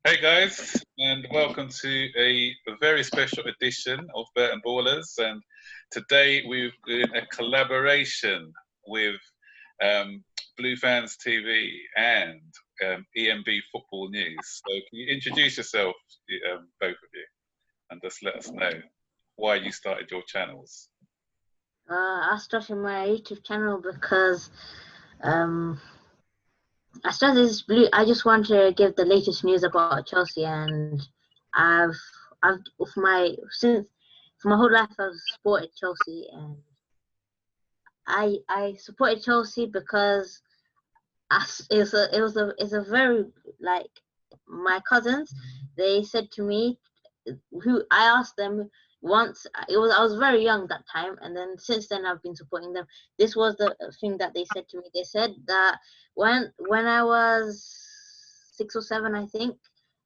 Hey guys, and welcome to a very special edition of Burton Ballerz. And today we've got a collaboration with Blue Fans TV and EMB Football News. So, can you introduce yourself, both of you, and just let us know why you started your channels? I started my YouTube channel because I started this blue. I just want to give the latest news about Chelsea, and I've for my whole life I've supported Chelsea, and I supported Chelsea because it's a very, like, my cousins. They said to me, who I asked them once. I was very young that time, and then since then I've been supporting them. This was the thing that they said to me. They said that when I was 6 or 7, I think,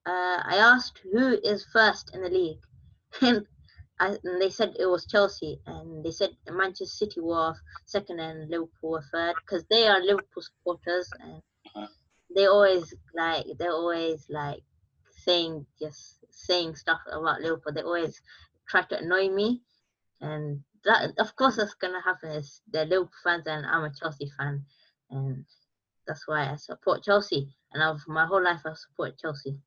I asked who is first in the league, and and they said it was Chelsea, and they said Manchester City were second and Liverpool were third, because they are Liverpool supporters, and Uh-huh. they're always like saying stuff about Liverpool. They always try to annoy me, and that, of course, that's gonna happen. Is they're Liverpool fans and I'm a Chelsea fan, and that's why I support Chelsea. And my whole life I've supported Chelsea.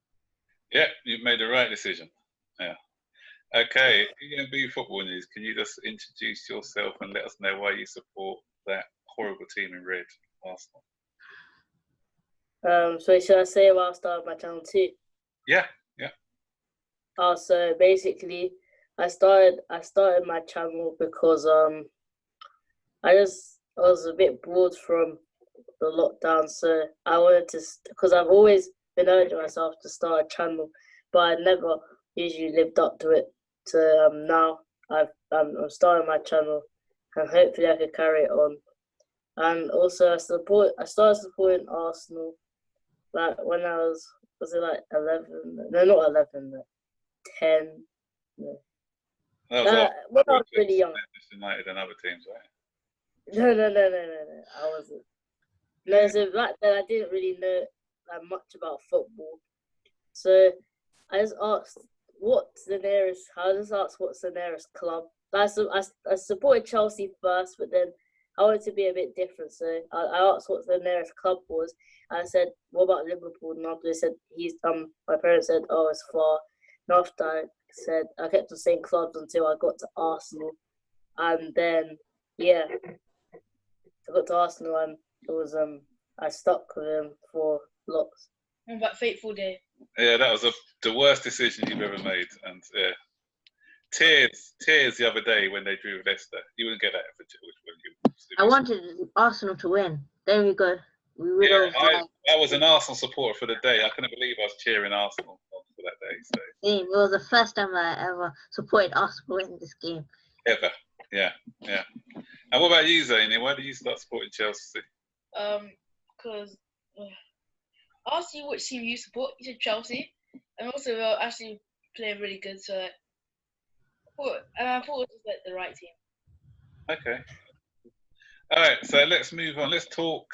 Yeah, you've made the right decision. Yeah. Okay, EMB Football News. Can you just introduce yourself and let us know why you support that horrible team in red, Arsenal? So should I say why I started my channel too? Yeah. So basically, I started my channel because I was a bit bored from the lockdown, so I wanted to, because I've always been urging myself to start a channel, but I never usually lived up to it. So now I'm starting my channel, and hopefully I can carry it on. And also I started supporting Arsenal, like when I was it like 11? No, not 11. 10. No. That was When I was really young. Manchester United and other teams, right? No. I wasn't. No, so back then I didn't really know that much about football. So I just asked, what's the nearest club. I supported Chelsea first, but then I wanted to be a bit different. So I asked what the nearest club was. I said, what about Liverpool? And after they said, my parents said, oh, it's far. And after I kept on saying clubs until I got to Arsenal. And then, yeah, I got to Arsenal, and it was, I stuck with him for lots. On that fateful day. Yeah, that was the worst decision you've ever made. And tears the other day when they drew with Leicester. You wouldn't get that for you. I wanted Arsenal to win. There we go. I was an Arsenal supporter for the day. I couldn't believe I was cheering Arsenal for that day. So. It was the first time I ever supported Arsenal in this game. Ever, yeah. And what about you, Zaini? Why did you start supporting Chelsea? Because I asked you which team you support. You said Chelsea, and also they were actually playing really good. So I thought it was just like the right team. Okay. All right, so let's move on. Let's talk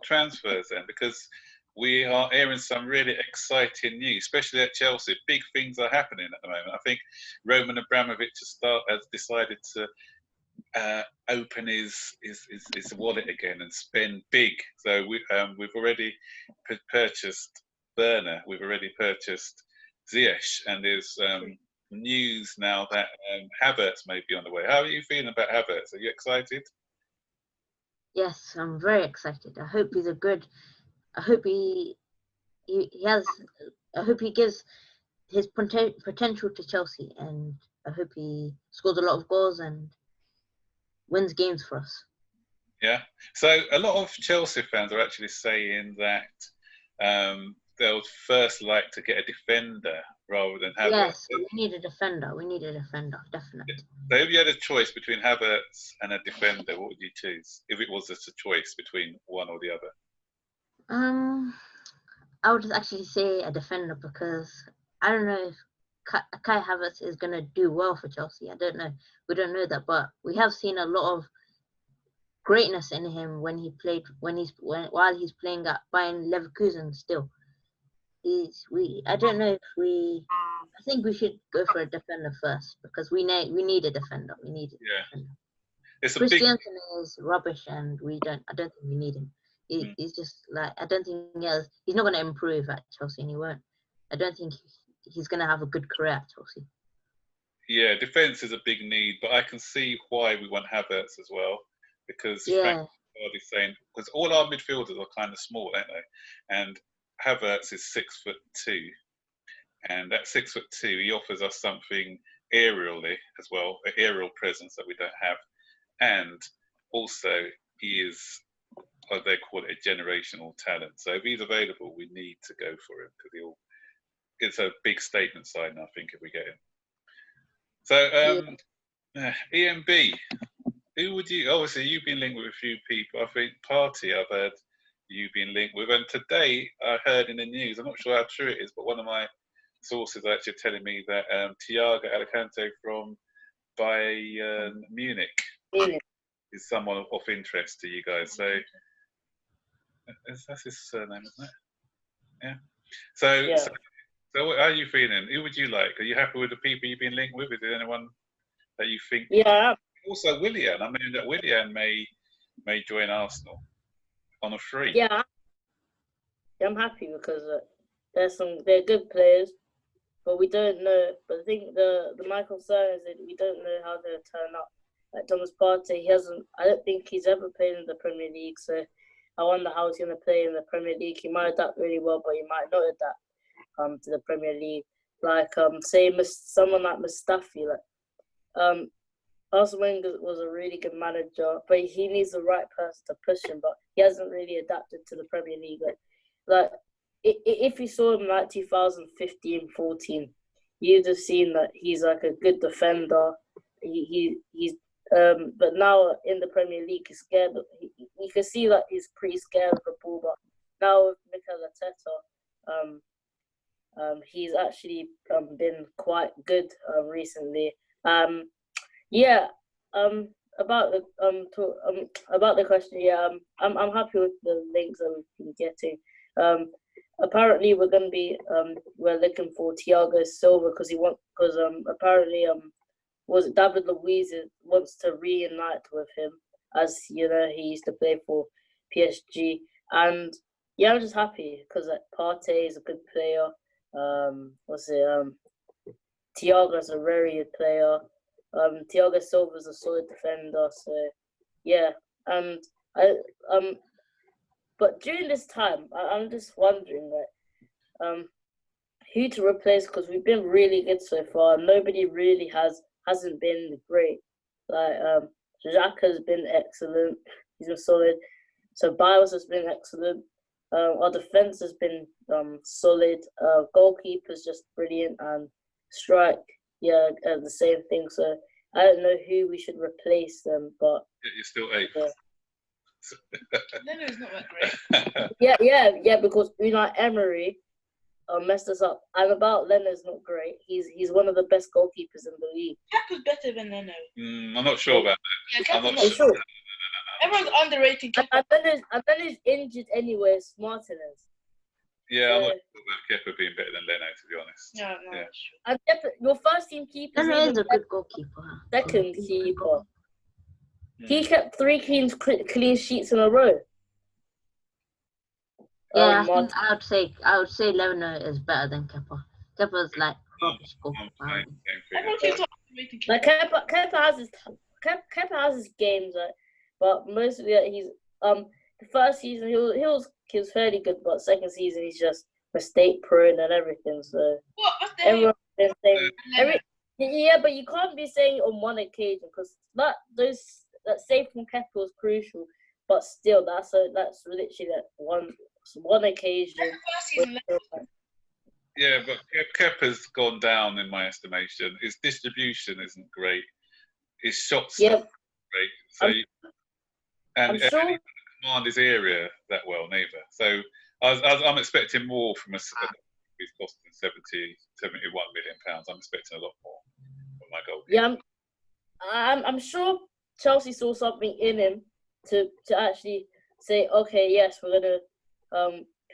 transfers then, because we are hearing some really exciting news, especially at Chelsea. Big things are happening at the moment. I think Roman Abramovich has decided to open his wallet again and spend big. So we've already purchased Werner. We've already purchased Ziyech, and there's news now that Havertz may be on the way. How are you feeling about Havertz? Are you excited? Yes, I'm very excited. I hope he's a good. I hope he has. I hope he gives his potential to Chelsea, and I hope he scores a lot of goals and wins games for us. Yeah. So a lot of Chelsea fans are actually saying that they'll first like to get a defender rather than Havertz. Yes, we need a defender. Definitely. So if you had a choice between Havertz and a defender, what would you choose? If it was just a choice between one or the other? I would actually say a defender, because I don't know if Kai Havertz is gonna do well for Chelsea. I don't know. We don't know that, but we have seen a lot of greatness in him while he's playing at Bayern Leverkusen still. I don't know if I think we should go for a defender first because we need a defender. We need a defender. It's a Christiansen is rubbish, and I don't think we need him. He's just like, I don't think he's not going to improve at Chelsea, and he won't. I don't think he's going to have a good career at Chelsea. Yeah, defence is a big need, but I can see why we want Havertz as well, because Frank is saying, because all our midfielders are kind of small, aren't they? And Havertz is 6'2", and at 6'2", he offers us something aerially as well, an aerial presence that we don't have, and also he is, what they call it, a generational talent. So if he's available, we need to go for him because it's a big statement sign, I think, if we get him. So EMB, who would you? Obviously, you've been linked with a few people. I think Party, I've heard you've been linked with, and today I heard in the news. I'm not sure how true it is, but one of my sources are actually telling me that Thiago Alicante from Bayern Munich is someone of interest to you guys. So that's his surname, isn't it? Yeah. So how are you feeling? Who would you like? Are you happy with the people you've been linked with? Is there anyone that you think? Yeah. Also, Willian. I mean, that Willian may join Arsenal on a free. Yeah, I'm happy because they're good players, but we don't know. But I think my concern is that we don't know how they'll turn up. Like Thomas Partey, I don't think he's ever played in the Premier League, so I wonder how he's going to play in the Premier League. He might adapt really well, but he might not adapt to the Premier League. Like say someone like Mustafi, Arsene Wenger was a really good manager, but he needs the right person to push him. But he hasn't really adapted to the Premier League. Like if you saw him like 2015-14, you'd have seen that he's like a good defender. He's but now in the Premier League, he's scared. You can see that he's pretty scared of the ball. But now with Mikel Arteta, he's actually been quite good recently. About the question, I'm happy with the links that we've been getting. Apparently we're looking for Thiago Silva because apparently was it David Luiz wants to reunite with him, as you know he used to play for PSG, and I'm just happy because Partey is a good player. Thiago is a very good player. Thiago Silva is a solid defender. So yeah, and but during this time, I'm just wondering who to replace, because we've been really good so far. Nobody really hasn't been great. Like Jacques has been excellent. He's been solid. So Biles has been excellent. Our defense has been solid. Goalkeeper's just brilliant, and strike, the same thing. So I don't know who we should replace them, but you're still eighth. Leno's not that great. Yeah, because Emery messed us up. And about Leno's not great. He's one of the best goalkeepers in the league. Kepa's better than Leno. I'm not sure about that. Yeah, I'm not sure. Everyone's underrating Kepa. And Leno's injured anyway, Martinez. Yeah, I'm not sure about Kepa being better than Leno, to be honest. No. Yeah. And your first team keeper Leno is a good goalkeeper. Second keeper. He kept 3 clean sheets in a row. Yeah, I would say Leno is better than Kepa. Kepa's like rubbish goalkeeper. Everyone keeps underrating Kepa. Like Kepa has his games, but mostly he's the first season he was fairly good, but second season he's just mistake prone and everything. So everyone's been saying but you can't be saying on one occasion, because that save from Kepa was crucial. But still, that's literally that one occasion. Yeah, but Kepa's gone down in my estimation. His distribution isn't great. His shots aren't great. So and he doesn't command his area that well neither. So I'm expecting more from us. He's costing 71 million pounds. I'm expecting a lot more from my goal. Yeah, I'm sure Chelsea saw something in him to actually say, okay, yes, we're gonna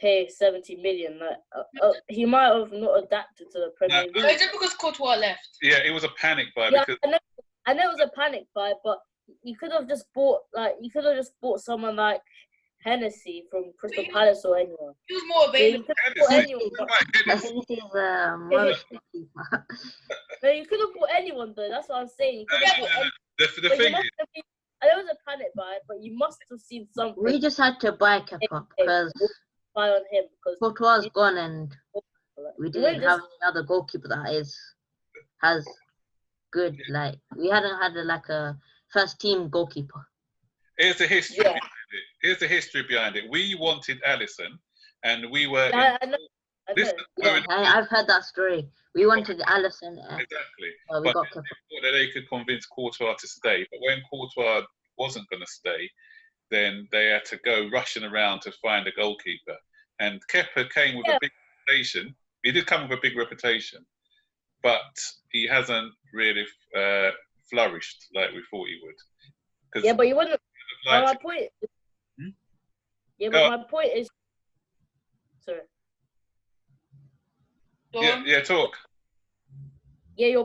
pay 70 million. Like, he might have not adapted to the Premier League. No, just because Courtois left. Yeah, it was a panic buy Yeah, because I know it was a panic buy, but you could have just bought someone like Hennessy from Crystal Palace or anyone. He was more So you available. could have bought Hennessy. anyone. Hennessy is most goalkeeper. No, you could have bought anyone though. That's what I'm saying. You could have bought anyone. the But thing is, I know it was a panic buy, but you must have seen something. We just had to buy Kepa because buy on him because Courtois gone and we didn't have any other goalkeeper that has good, like, we hadn't had a first team goalkeeper. here's the history behind it. Here's the history behind it. We wanted Alisson, and we were. I know. Yeah, I've heard that story. We wanted Alisson. Exactly. We got Kepa. Thought that they could convince Courtois to stay, but when Courtois wasn't going to stay, then they had to go rushing around to find a goalkeeper. And Kepa came with a big reputation. He did come with a big reputation, but he hasn't really flourished like we thought he would. Yeah, but you wouldn't. My point. Yeah, but my point is. Sorry. Yeah, talk. Yeah,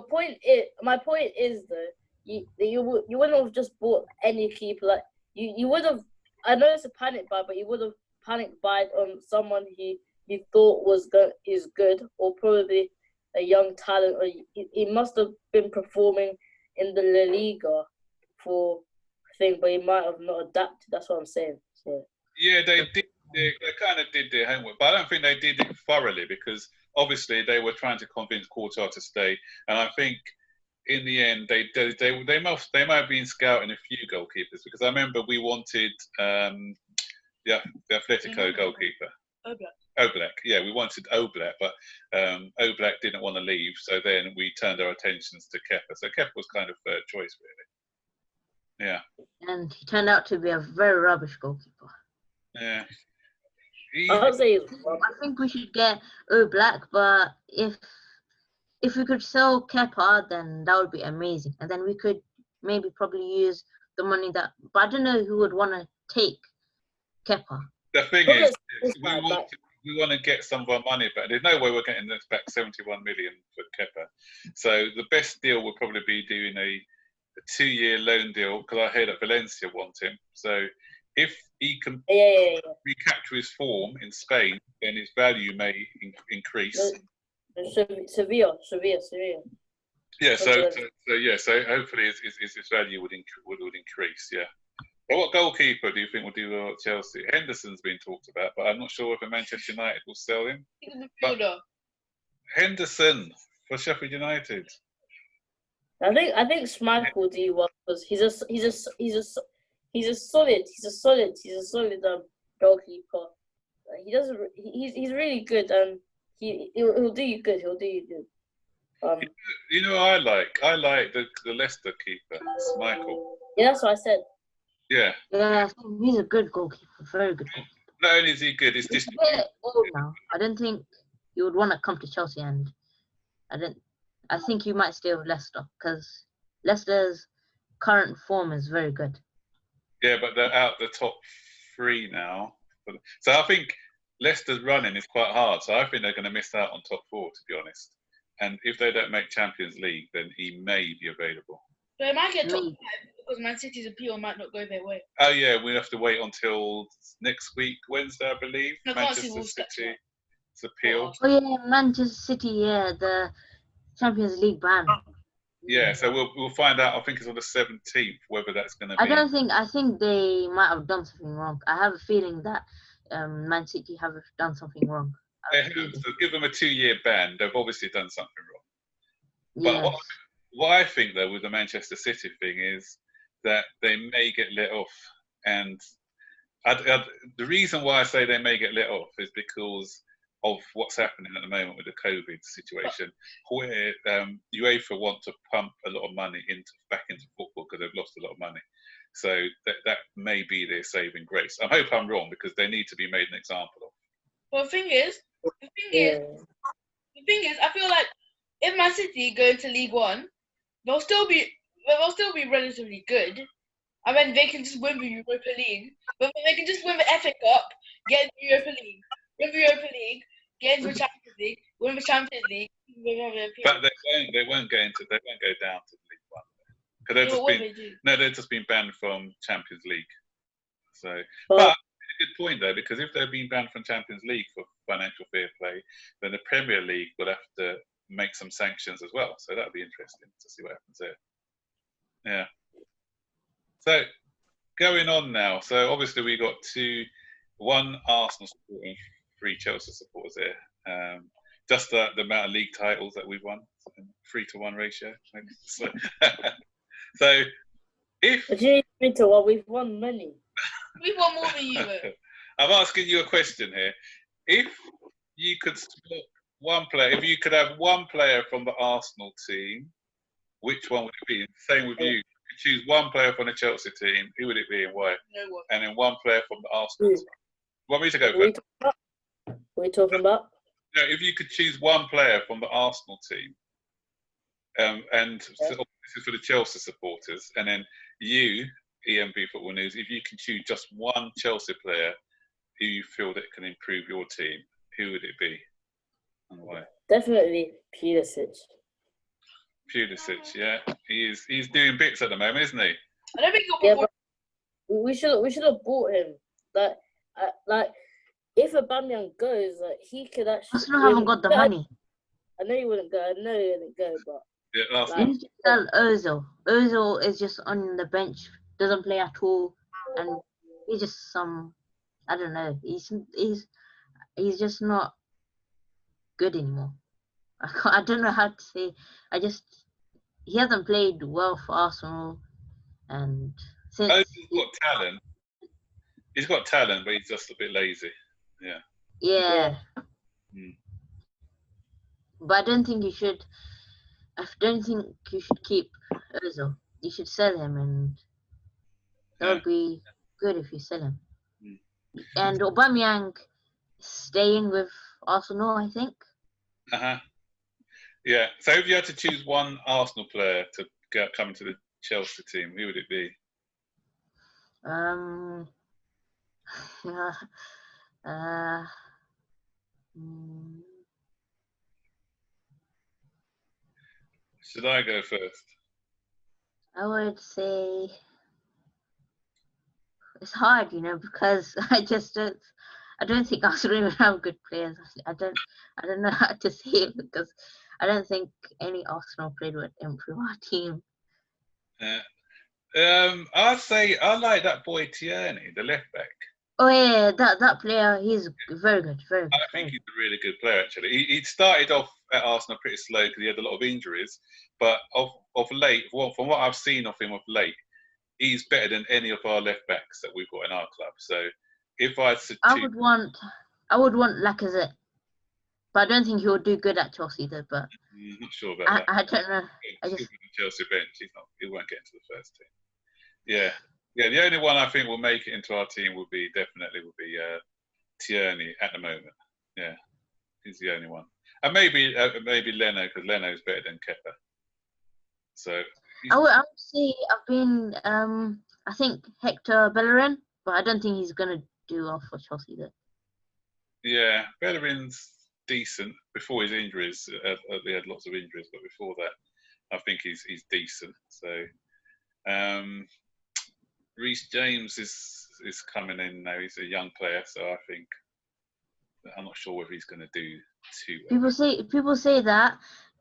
my point is though, you wouldn't have just bought any keeper. Like you would have. I know it's a panic buy, but you would have panic buyed on someone you thought is good, or probably a young talent. Or he must have been performing in the La Liga for thing, but he might have not adapted. That's what I'm saying. So. Yeah, they did. They kind of did their homework, but I don't think they did it thoroughly because obviously they were trying to convince Courtois to stay, and I think in the end they might have been scouting a few goalkeepers because I remember we wanted the Atletico goalkeeper. Oblak. Yeah, we wanted Oblak, but Oblak didn't want to leave, so then we turned our attentions to Kepa. So Kepa was kind of third choice, really. Yeah. And he turned out to be a very rubbish goalkeeper. Yeah. I think we should get Oblak, but if we could sell Kepa, then that would be amazing. And then we could maybe probably use the money that. But I don't know who would want to take Kepa. The thing is, we want to get some of our money back. There's no way we're getting this back 71 million for Kepa. So the best deal would probably be doing a 2-year loan deal because I heard that Valencia want him. So if he can recapture his form in Spain, then his value may increase. Sevilla. Yeah, so hopefully his value would increase. Yeah. But what goalkeeper do you think will do well at Chelsea? Henderson's been talked about, but I'm not sure whether Manchester United will sell him. He's a midfielder. Henderson for Sheffield United. I think Schmeichel will do well because he's a solid goalkeeper. He's really good and he'll do you good. You know, I like the Leicester keeper, Schmeichel. Yeah, that's what I said. Yeah, he's a good goalkeeper, very good goalkeeper. Not only is he good, he's just a bit old now. I don't think he would want to come to Chelsea, and I think he might stay with Leicester because Leicester's current form is very good. Yeah, but they're out the top 3 now. So I think Leicester's running is quite hard. So I think they're going to miss out on top 4, to be honest. And if they don't make Champions League, then he may be available. So it might get top 5 because Man City's appeal might not go their way. Oh yeah, we have to wait until next week, Wednesday, I believe. Manchester City's appeal. Oh yeah, Manchester City. Yeah, the Champions League ban. Yeah, so we'll find out. I think it's on the 17th whether that's going to be. I think they might have done something wrong. I have a feeling that Man City have done something wrong. They have to give them a 2-year ban. They've obviously done something wrong. But what I think though with the Manchester City thing is that they may get let off, and the reason why I say they may get let off is because of what's happening at the moment with the COVID situation, where UEFA want to pump a lot of money back into football because they've lost a lot of money. So that may be their saving grace. I hope I'm wrong because they need to be made an example of. Well, the thing is, I feel like if Man City go into League One, they'll still be relatively good. I mean, they can just win the Europa League, but they can just win the FA Cup, get the Europa League. win the Europa League, get into the Champions League, win the Champions League, But they won't go down to League One because they've just been banned from Champions League. So, but a good point though, because if they're being banned from Champions League for financial fair play, then the Premier League will have to make some sanctions as well. So that'll be interesting to see what happens there. Yeah. So going on now. So obviously we got one Arsenal supporter and 3 Chelsea supporters here. Just the amount of league titles that we've won, 3-to-1 ratio. So, so if 3-to-1, we've won many. We've won more than you. I'm asking you a question here. If you could spot one player, if you could have one player from the Arsenal team, which one would it be? Same with you. You could choose one player from the Chelsea team. Who would it be and why? No one. And then one player from the Arsenal team. Want me to go first? What are we talking about? No, if you could choose one player from the Arsenal team, and so this is for the Chelsea supporters, and then you, EMB Football News, if you can choose just one Chelsea player who you feel that can improve your team, who would it be and why? Definitely Pulisic. Pulisic, yeah, he's doing bits at the moment, isn't he? I don't think you'll but we should have bought him. Like if Aubameyang goes, like he could actually. Arsenal haven't got the money. I know he wouldn't go. But Yeah, You need to sell Ozil. Ozil is just on the bench, doesn't play at all, and he's just I don't know. He's just not good anymore. I don't know how to say. He hasn't played well for Arsenal, and since Ozil's got talent. He's got talent, but he's just a bit lazy. Yeah. Yeah. Mm. But I don't think you should. I don't think you should keep Ozil. You should sell him, and that would be good if you sell him. Mm. And Aubameyang staying with Arsenal, I think. Yeah. So if you had to choose one Arsenal player to come into the Chelsea team, who would it be? Should I go first? I would say it's hard, because I don't think Arsenal even have good players. I don't know how to say it because I don't think any Arsenal player would improve our team. I'd say I like that boy Tierney, the left back. Oh yeah, that player, he's very good, very good. I think he's a really good player actually. He started off at Arsenal pretty slow because he had a lot of injuries, but of late, from what I've seen of him of late, he's better than any of our left backs that we've got in our club. So if I would want Lacazette, but I don't think he will do good at Chelsea though. But I'm not sure about that. I don't know. I just the Chelsea bench, he won't get into the first team. Yeah. The only one I think will make it into our team will be Tierney at the moment. Yeah, he's the only one, and maybe Leno, because Leno is better than Kepa. So I would say I think Hector Bellerin, but I don't think he's gonna do well for Chelsea though. Yeah, Bellerin's decent before his injuries. He had lots of injuries, but before that, I think he's decent. So. Reece James is coming in now. He's a young player, so I'm not sure whether he's going to do too well. People say that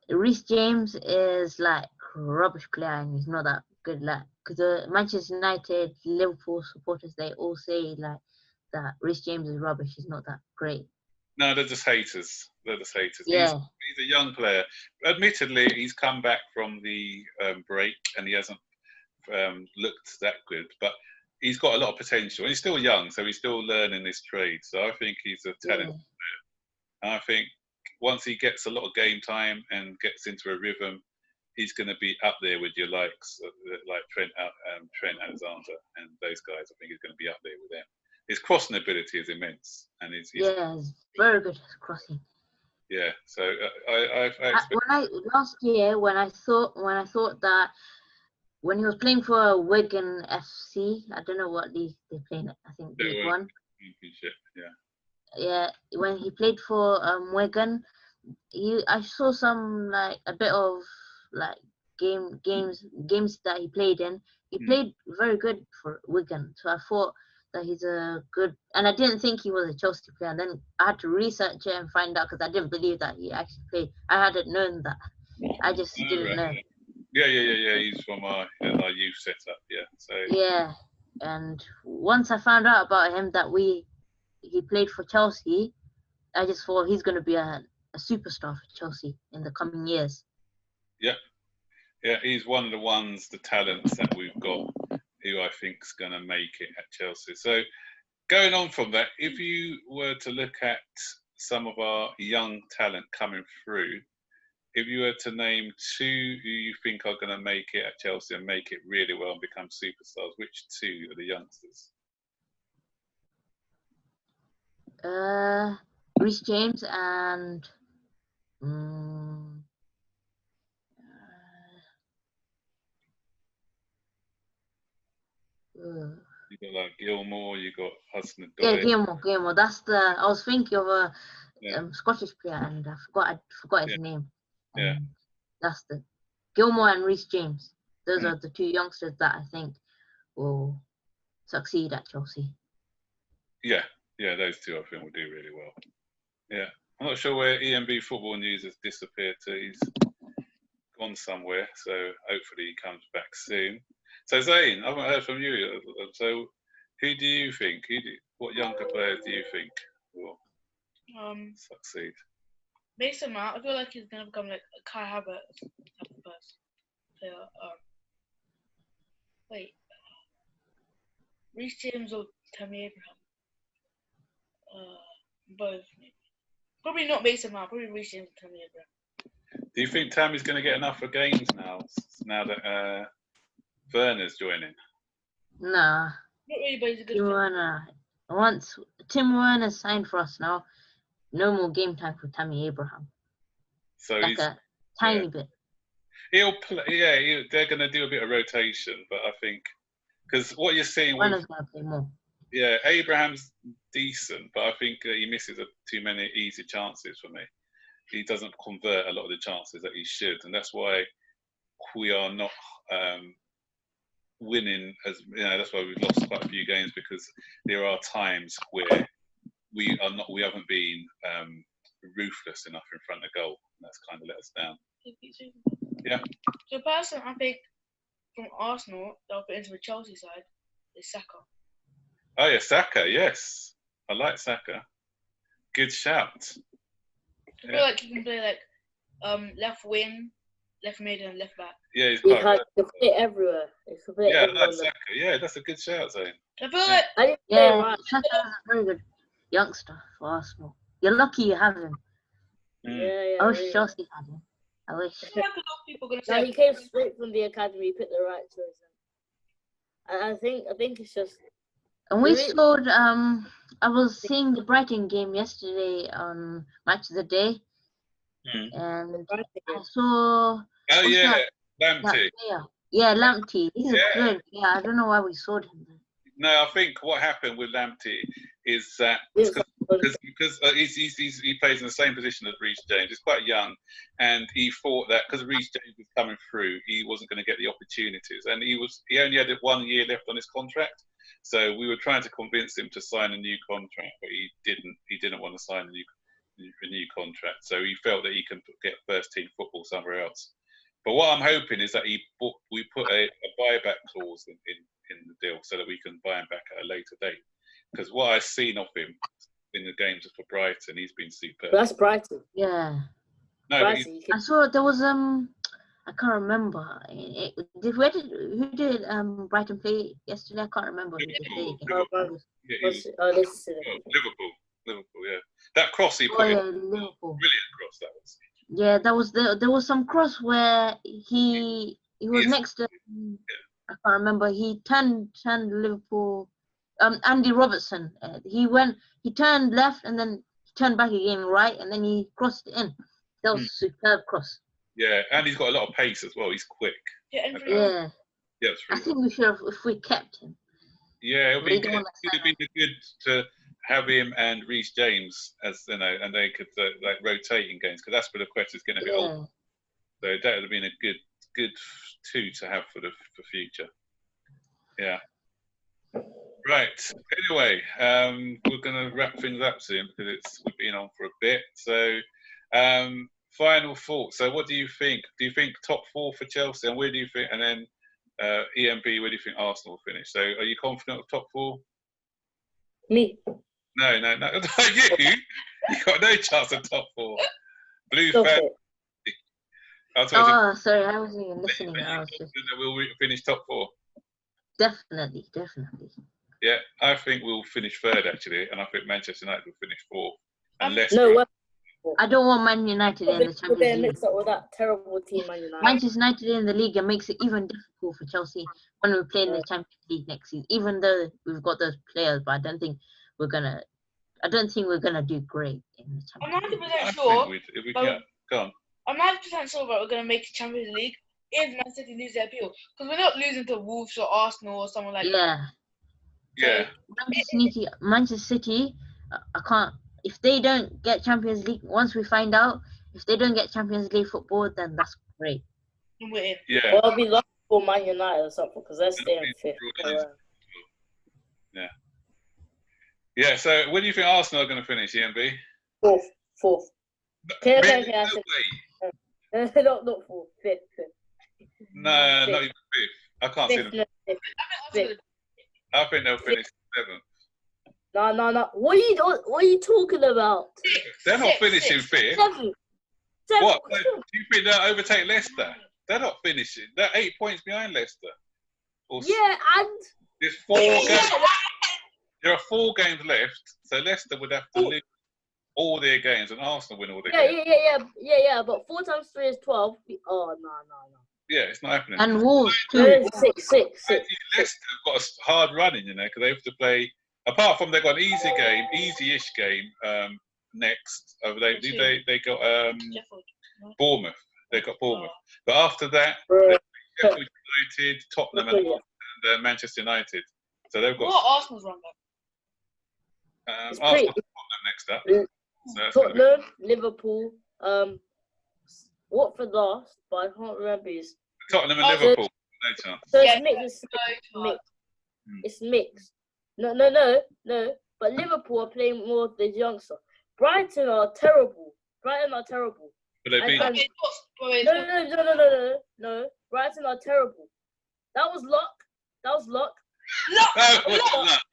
Reece James is like a rubbish player and he's not that good. Like, because the Manchester United, Liverpool supporters, they all say like that Reece James is rubbish. He's not that great. No, they're just haters. Yeah. He's a young player. Admittedly, he's come back from the break and he hasn't looked that good, but he's got a lot of potential. He's still young, so he's still learning his trade. So I think he's a talented player. And I think once he gets a lot of game time and gets into a rhythm, he's going to be up there with your likes like Trent Alexander and those guys. I think he's going to be up there with them. His crossing ability is immense, and he's very good at crossing. Yeah, so I expect. Last year when I thought that. When he was playing for Wigan FC, I don't know what league they play in. I think League One. Championship, yeah. yeah, when he played for Wigan, I saw some like a bit of like games that he played in. He played very good for Wigan, so I thought that he's a good. And I didn't think he was a Chelsea player. And then I had to research it and find out because I didn't believe that he actually played. I hadn't known that. I just didn't know. Yeah. He's from our youth setup. Yeah. So. Yeah, and once I found out about him that he played for Chelsea, I just thought he's going to be a superstar for Chelsea in the coming years. Yeah, he's one of the talents that we've got who I think is going to make it at Chelsea. So going on from that, if you were to look at some of our young talent coming through, if you were to name 2 who you think are going to make it at Chelsea and make it really well and become superstars, which 2 are the youngsters? Reece James and You got like Gilmore, you got Hudson-Odoi. Yeah, Gilmore. That's I was thinking of a Scottish player, and I forgot his name. Yeah. That's the Gilmore and Reece James. Those are the 2 youngsters that I think will succeed at Chelsea. Yeah, those 2 I think will do really well. Yeah, I'm not sure where EMB Football News has disappeared to. He's gone somewhere, so hopefully he comes back soon. So Zane, I haven't heard from you. So who do you think? What younger players do you think will succeed? Based on that, I feel like he's gonna become like a Kai Havertz type of person. Reece James or Tammy Abraham? Both maybe. Probably not Mason Mount. Probably Reece James and Tammy Abraham. Do you think Tammy's going to get enough for games now that Werner's joining? Nah. Not really, but he's a good Tim Werner. Once Tim Werner signed for us now, no more game time for Tammy Abraham. So like a tiny bit. He'll play. Yeah, they're going to do a bit of rotation, but I think because what you're seeing Werner's going to play more. Yeah, Abraham's decent, but I think he misses too many easy chances for me. He doesn't convert a lot of the chances that he should, and that's why we are not winning. That's why we've lost quite a few games, because there are times where we haven't been ruthless enough in front of goal, and that's kind of let us down. Yeah. The person I think from Arsenal that will fit into the Chelsea side is Saka. Oh yeah, Saka. Yes, I like Saka. Good shout. I feel like he can play like left wing, left mid, and left back. Yeah, he's He quite. can play everywhere. I like Saka. Yeah, that's a good shout, Zane. I feel like Saka's a very good youngster for Arsenal. You're lucky you have him. Yeah, I wish Chelsea had him. I wish. I feel like a lot of people are gonna No, say he came straight from the academy. He picked the right choice. And I think it's just. And we scored. I was seeing the Brighton game yesterday on Match of the Day, and I saw. Oh yeah, Lamptey. Yeah, Lamptey. He's good. Yeah, I don't know why we sold him. No, I think what happened with Lamptey is that because he plays in the same position as Reece James. He's quite young, and he thought that because Reece James was coming through, he wasn't going to get the opportunities, and he only had 1 year left on his contract. So we were trying to convince him to sign a new contract, but he didn't. He didn't want to sign a new contract. So he felt that he can get first team football somewhere else. But what I'm hoping is that we put a buyback clause in the deal so that we can buy him back at a later date. Because what I've seen of him in the games for Brighton, he's been superb. That's Brighton. Yeah. No, Brighton, I saw there was I can't remember. Who did Brighton play yesterday? I can't remember who they played against. Liverpool. Yeah, that cross he put in, Liverpool. Brilliant cross that was. Yeah, that was there was some cross where he was next to. I can't remember. He turned Liverpool. Andy Robertson. He turned left and then he turned back again right and then he crossed it in. That was a superb cross. Yeah, and he's got a lot of pace as well. He's quick. Yeah. I think we should have, if we kept him. Yeah, it'd be good to have him and Reece James as you know, and they could like rotate in games because Aspilicueta is going to be old. So that would have been a good two to have for the future. Yeah. Right. Anyway, we're going to wrap things up soon because we've been on for a bit. So, final thoughts. So, what do you think? Do you think top 4 for Chelsea, and where do you think? And then EMB, where do you think Arsenal will finish? So, are you confident of top 4? Me. No. Not you. You got no chance of top 4. Blue fan. Oh, sorry, I wasn't even listening. I was just... We'll finish top 4. Definitely. Yeah, I think we'll finish 3rd actually, and I think Manchester United will finish 4th. Unless I don't want Man United in the Champions League. Mix up with that terrible team, Man United. Manchester United in the league, it makes it even difficult for Chelsea when we play in the Champions League next season. Even though we've got those players, but I don't think we're gonna do great in the Champions League. I'm 90% sure. If we can, go on. I'm 90% sure that we're gonna make the Champions League if Man City lose their appeal, because we're not losing to Wolves or Arsenal or someone like that. Yeah. Manchester City, I can't. If they don't get Champions League, once we find out, if they don't get Champions League football, then that's great. Yeah. Well, I'll be lucky for Man United or something because they're staying 5th. Yeah. Yeah. So, where do you think Arsenal are going to finish, EMB? 4th. Okay. Not 4th. 5th. No, not even 5th. I can't see them. 5th. I think they'll finish 7th. No. What are you talking about? They're not finishing 5th. 7th. What? Do you think they'll overtake Leicester? They're not finishing. They're 8 points behind Leicester. Yeah, and there's 4 games. There are 4 games left, so Leicester would have to lose all their games, and Arsenal win all their games. Yeah. But 4 times 3 is 12. Oh no. Yeah, it's not happening. And Wolves too. 6. Leicester have got a hard running, because they have to play. Apart from they've got an easy-ish game next. They got Bournemouth. They got Bournemouth, but after that, Sheffield United, Tottenham, and Manchester United. So they've got. What Arsenal's run back? Arsenal, Tottenham next up. So Tottenham, Liverpool, Watford last, but I can't remember. Tottenham and Liverpool. No chance. So it's mixed. It's mixed. No. But Liverpool are playing more of the youngster. Brighton are terrible. But they beat. No. Brighton are terrible. That was luck. Look,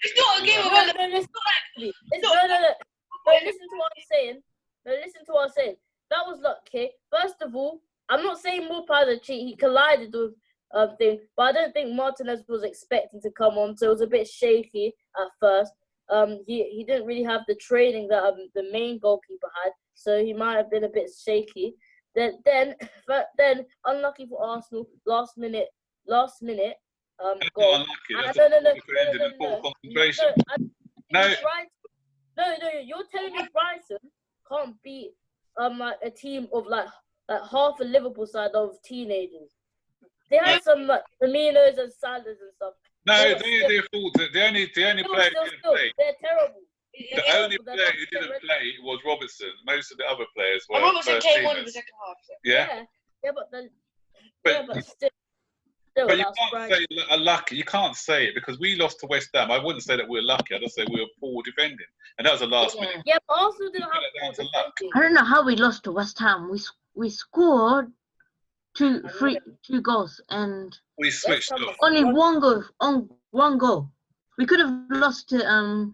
it's not a game of listen to what I'm saying. That was luck, okay? First of all, I'm not saying Mopa the cheat. He collided with thing, but I don't think Martinez was expecting to come on, so it was a bit shaky at first. He didn't really have the training that the main goalkeeper had, so he might have been a bit shaky. Then unlucky for Arsenal, last minute goal. No, you're telling me Brighton can't beat like a team of like half a Liverpool side of teenagers. They had some like Firminos and Sanders and stuff. No, they're fault. The only player who didn't play. They're terrible. The only player who didn't play was Robertson. Most of the other players were. Robertson came on in the second half. So. Yeah, but still. But you can't say lucky. You can't say it because we lost to West Ham. I wouldn't say that we're lucky. I'd just say we were poor defending, and that was the last minute. Yeah, but Arsenal didn't have luck. I don't know how we lost to West Ham. We scored two goals and we switched off. Only one goal. We could have lost to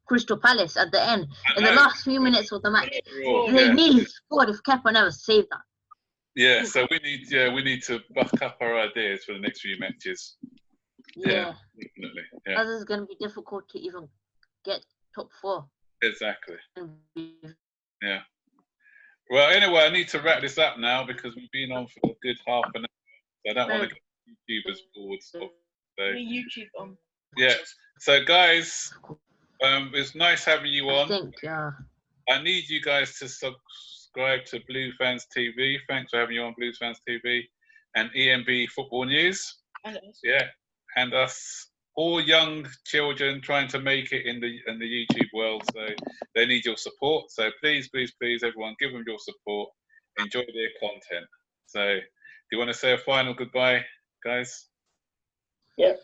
Crystal Palace at the end in the last few minutes of the match. They nearly scored if Kepa never saved that. Yeah, so we need to buck up our ideas for the next few matches. Yeah, definitely. Yeah. Others is going to be difficult to even get top 4. Exactly. Yeah. Well, anyway, I need to wrap this up now because we've been on for a good half an hour. So I don't want to get YouTubers bored. So YouTube on. Yeah. So guys, it's nice having you on. I need you guys to subscribe to Blue Fans TV. Thanks for having you on Blue Fans TV and EMB Football News. And us. Yeah, and us all young children trying to make it in the YouTube world. So they need your support. So please, please, please, everyone, give them your support. Enjoy their content. So, do you want to say a final goodbye, guys? Yep.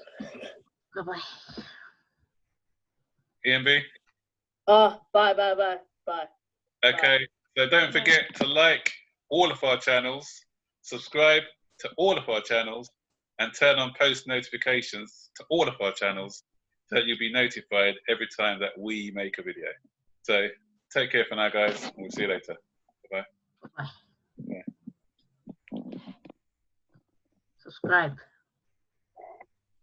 Bye-bye. EMB? Bye. Okay, so don't forget to like all of our channels, subscribe to all of our channels, and turn on post notifications to all of our channels so that you'll be notified every time that we make a video. So take care for now, guys. We'll see you later. Bye-bye. Bye-bye. Yeah. Subscribe.